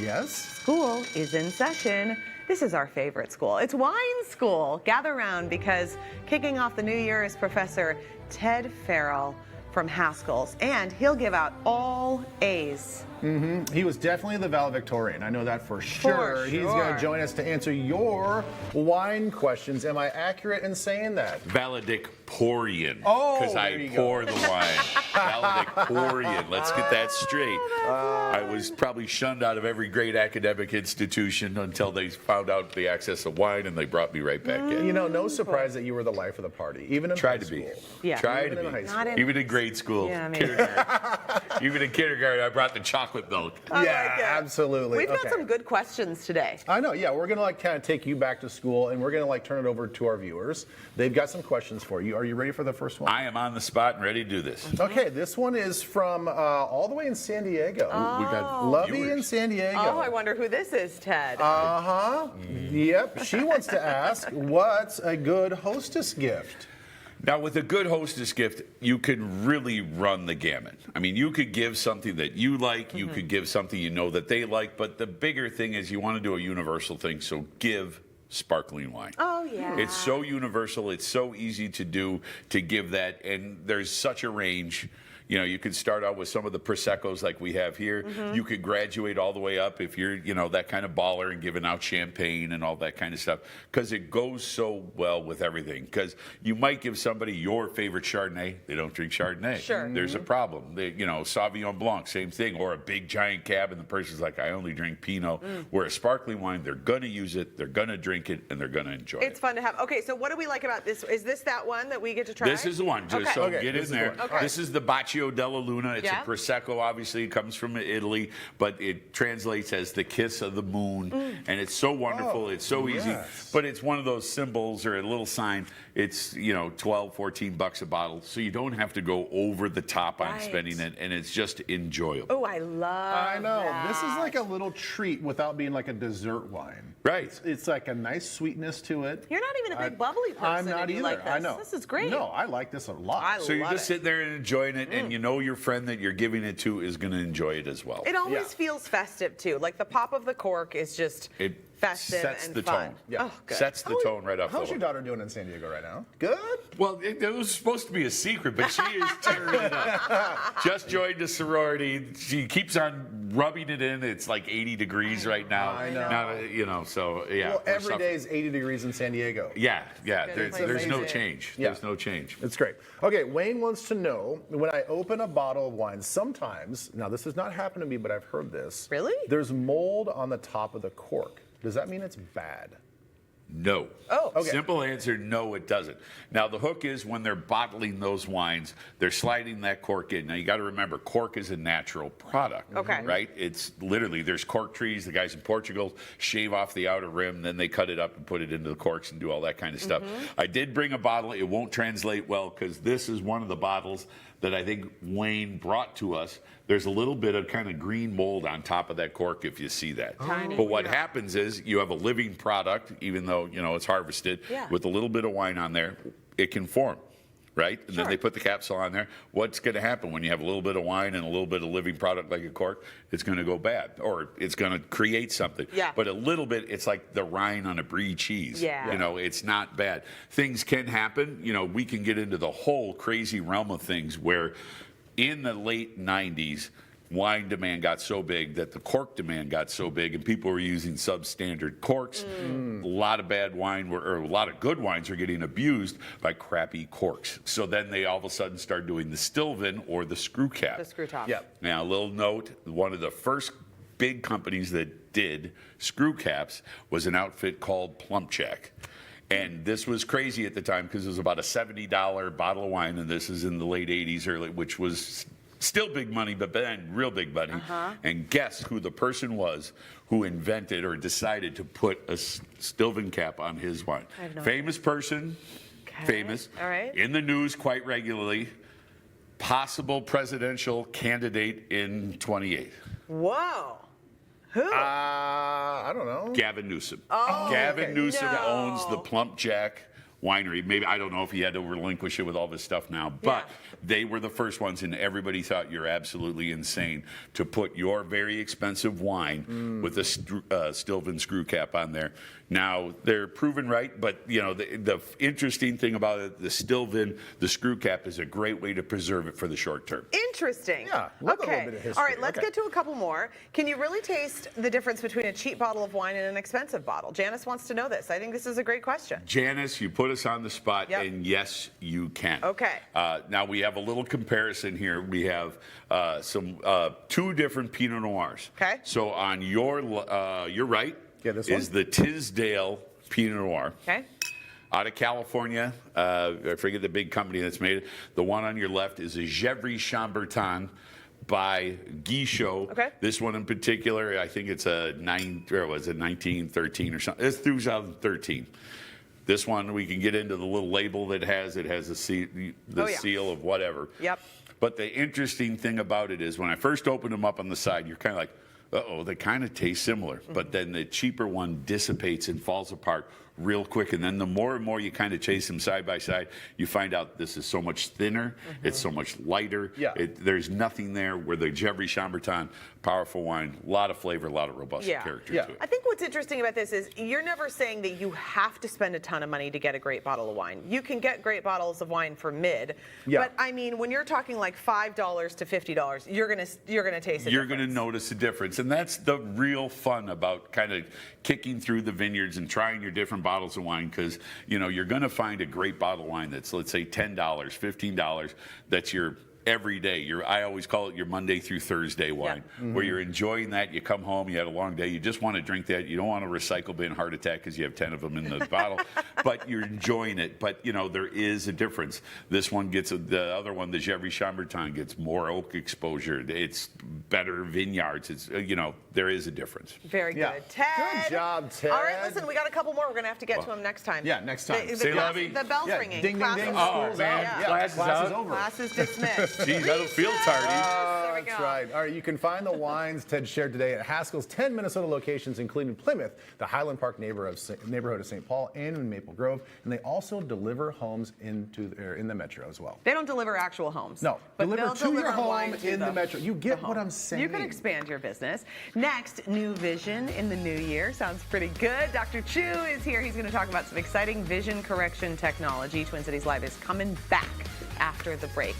Yes? School is in session. This is our favorite school. It's wine school. Gather around because kicking off the new year is Professor Ted Farrell from Haskell's, and he'll give out all A's. He was definitely the valedictorian. I know that for sure. He's going to join us to answer your wine questions. Am I accurate in saying that? Valedictorian. Oh, because I pour the wine. Valedictorian. Let's get that straight. I was probably shunned out of every great academic institution until they found out the access of wine, and they brought me right back in. You know, no surprise that you were the life of the party, even in Tried high to be. school. Yeah. Tried Even to in be. high school. Even in grade school. Yeah, I mean- Kindergarten. Even in kindergarten, I brought the chocolate milk. I Yeah, like it. absolutely. We've got Okay. some good questions today. I know, yeah. We're going to kind of take you back to school, and we're going to turn it over to our viewers. They've got some questions for you. Are you ready for the first one? I am on the spot and ready to do this. Okay, this one is from all the way in San Diego. We got Lovey viewers. in San Diego. Oh, I wonder who this is, Ted. Yep. She wants to ask, what's a good hostess gift? Now, with a good hostess gift, you can really run the gamut. I mean, you could give something that you like, you could give something you know that they like, but the bigger thing is you want to do a universal thing, so give sparkling wine. Oh, yeah. It's so universal, it's so easy to do, to give that, and there's such a range. You know, you could start out with some of the Proseccos like we have here. You could graduate all the way up if you're, you know, that kind of baller and giving out champagne and all that kind of stuff. Because it goes so well with everything. Because you might give somebody your favorite Chardonnay. They don't drink Chardonnay. Sure. There's a problem. They, you know, Sauvignon Blanc, same thing. Or a big giant cab and the person's like, I only drink Pinot. Where a sparkling wine, they're going to use it, they're going to drink it, and they're going to enjoy it. It's fun to have. Okay, so what do we like about this? Is this that one that we get to try? This is the one. Just so Okay, get this in is there. the one. Okay. This is the Bacio della Luna. It's Yeah. a Prosecco, obviously. It comes from Italy, but it translates as the kiss of the moon. And it's so wonderful. It's so easy. yes. But it's one of those symbols or a little sign. It's, you know, 12, 14 bucks a bottle. So you don't have to go over the top on Right. spending it. And it's just enjoyable. Oh, I love I know. that. This is like a little treat without being like a dessert wine. Right. It's like a nice sweetness to it. You're not even a big bubbly person. I'm not and you either. Like this. I know. This is great. No, I like this a lot. I So you're love just it. sitting there and enjoying it, and you know your friend that you're giving it to is going to enjoy it as well. It always Yeah. feels festive too. Like the pop of the cork is just It festive sets and the fun. tone. Yeah. Oh, good. Sets the tone right off the How's your hook. daughter doing in San Diego right now? Good? Well, it was supposed to be a secret, but she is tearing it up. Just joined a sorority. She keeps on rubbing it in. It's like 80 degrees right now. I know. Now, you know, so yeah. Well, we're every suffering. day is 80 degrees in San Diego. Yeah. Good. There's no Amazing. change. Yeah. There's no change. It's great. Okay, Wayne wants to know, when I open a bottle of wine, sometimes, now this has not happened to me, but I've heard this. Really? There's mold on the top of the cork. Does that mean it's bad? No. Oh. Okay. Simple answer, no, it doesn't. Now, the hook is when they're bottling those wines, they're sliding that cork in. Now, you got to remember, cork is a natural product. Okay. Right? It's literally, there's cork trees. The guys in Portugal shave off the outer rim, then they cut it up and put it into the corks and do all that kind of stuff. I did bring a bottle. It won't translate well because this is one of the bottles that I think Wayne brought to us. There's a little bit of kind of green mold on top of that cork if you see that. Tiny. But what happens is you have a living product, even though, you know, it's harvested, Yeah. with a little bit of wine on there, it can form, right? And then Sure. they put the capsule on there. What's going to happen when you have a little bit of wine and a little bit of living product like a cork? It's going to go bad, or it's going to create something. Yeah. But a little bit, it's like the rind on a brie cheese. Yeah. You know, it's not bad. Things can happen. You know, we can get into the whole crazy realm of things where in the late 90s, wine demand got so big that the cork demand got so big, and people were using substandard corks. A lot of bad wine or a lot of good wines are getting abused by crappy corks. So then they all of a sudden start doing the Stilven or the screw cap. The screw top. Yep. Now, a little note: one of the first big companies that did screw caps was an outfit called Plumpcheck. And this was crazy at the time because it was about a $70 bottle of wine, and this is in the late 80s, which was still big money, but then real big money. And guess who the person was who invented or decided to put a Stilven cap on his wine? I have no Famous person, Okay. famous, All right. in the news quite regularly, possible presidential candidate in 28. Whoa. Who? I don't know. Gavin Newsom. Oh, Gavin okay. Newsom No. owns the Plumpjack winery. Maybe, I don't know if he had to relinquish it with all this stuff now, but they were the first ones, and everybody thought you're absolutely insane to put your very expensive wine with a Stilven screw cap on there. Now, they're proven right, but you know, the interesting thing about it, the Stilven, the screw cap is a great way to preserve it for the short term. Interesting. Yeah, love a little okay. bit of history. All right, let's get to a couple more. Can you really taste the difference between a cheap bottle of wine and an expensive bottle? Janice wants to know this. I think this is a great question. Janice, you put us on the spot, and yes, you can. Okay. Now we have a little comparison here. We have two different Pinot Noirs. Okay. So on your right is the Tisdale Pinot Noir. Okay. Out of California, I forget the big company that's made it. The one on your left is a Gevrey Chambertin by Guichot. Okay. This one in particular, I think it's a 1913 or something. It's 2013. This one, we can get into the little label that has the seal of whatever. Yep. But the interesting thing about it is when I first opened them up on the side, you're kind of like, uh-oh, they kind of taste similar. But then the cheaper one dissipates and falls apart real quick. And then the more and more you kind of chase them side by side, you find out this is so much thinner, it's so much lighter. Yeah. There's nothing there where the Gevrey Chambertin, powerful wine, a lot of flavor, a lot of robust character to it. I think what's interesting about this is you're never saying that you have to spend a ton of money to get a great bottle of wine. You can get great bottles of wine for mid. Yeah. But I mean, when you're talking like $5 to $50, you're gonna taste it. You're going to notice a difference. And that's the real fun about kind of kicking through the vineyards and trying your different bottles of wine, because you know you're going to find a great bottle of wine that's, let's say, $10, $15. That's your every day. I always call it your Monday through Thursday wine, where you're enjoying that. You come home, you had a long day, you just want to drink that. You don't want a recycle bin heart attack because you have 10 of them in the bottle, but you're enjoying it. But you know, there is a difference. This one gets, the other one, the Gevrey Chambertin, gets more oak exposure. It's better vineyards. It's, you know, there is a difference. Very good. Yeah. Ted. Good job, Ted. All right, listen, we got a couple more. We're going to have to get to them next time. Yeah, next time. The bell's ringing. Ding, ding, ding. Oh, School's man. out. Class is is out. over. Class is dismissed. Geez, I don't feel tardy. There we go. That's right. All right, you can find the wines Ted shared today at Haskell's 10 Minnesota locations, including Plymouth, the Highland Park neighborhood of St. Paul, and in Maple Grove. And they also deliver homes in the metro as well. They don't deliver actual homes. No, but deliver they'll to deliver your home wine to in the metro. You get what I'm saying. You can expand your business. Next, new vision in the new year. Sounds pretty good. Dr. Chu is here. He's going to talk about some exciting vision correction technology. Twin Cities Live is coming back after the break.